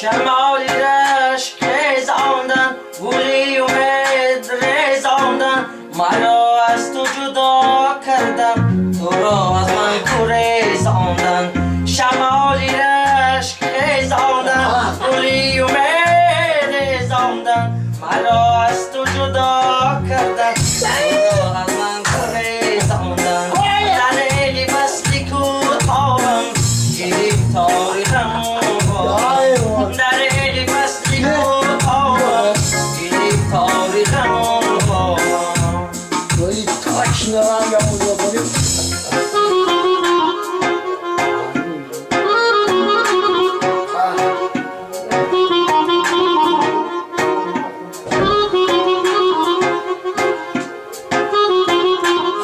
شمالی رشک خیزاندن گلی امید ریزاندن مرا از تو جدا کردم تو را از من گریزاندن شمالی رشک خیزاندن گلی امید ریزاندن مرا از تو جدا کردم تو را از من گریزاندن زنیلی فصلی کوتاهم گریفتاری غم Não, já mudou, viu?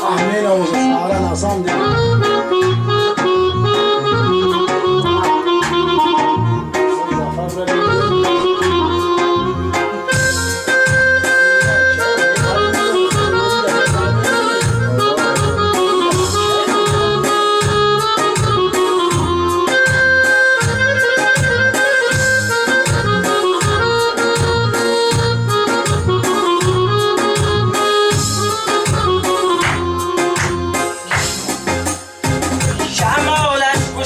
Amém, vamos falar na ação dele.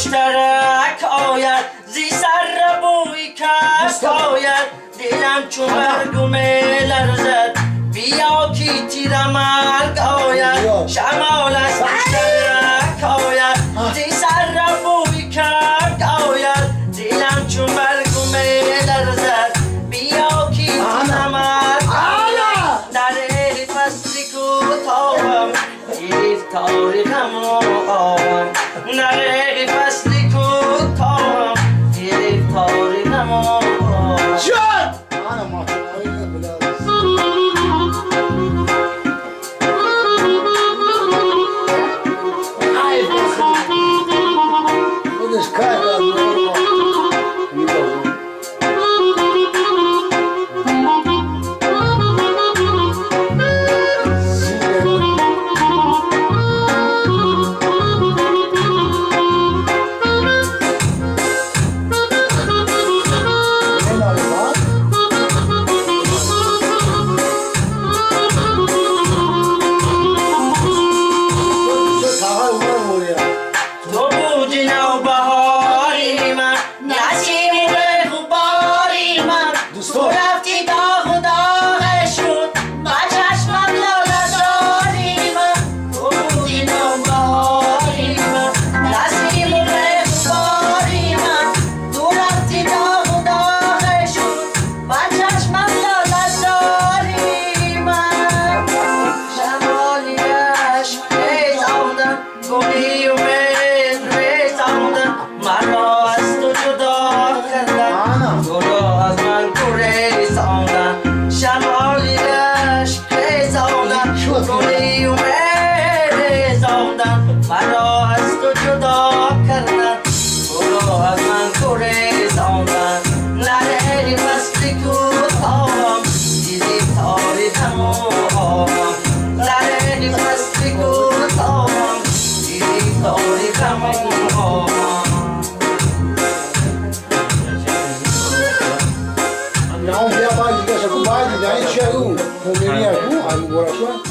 مشترک آید زی سر بوی کست آید دلم چون برگم لرزد بیا کی تیر مرگ آید شمال از مشترک آید زی سر بوی کرد آید دلم چون برگم لرزد بیا کی تیر مرگ آید در ایلی فصلی کوتاهم گرفتاری غم آهم در ایلی فصلی کوتاهم گرفتاری غم آهم جان! أنا ما خودش کار مرا از تو جدا کردن تو را از من گریزاندن در ایلی فصلی کوتاهم گرفتاری غم آهم در ایلی فصلی کوتاهم گرفتاری غم آهم Não, vem a base dessa com base, daí chega um, comeria com, aí agora só.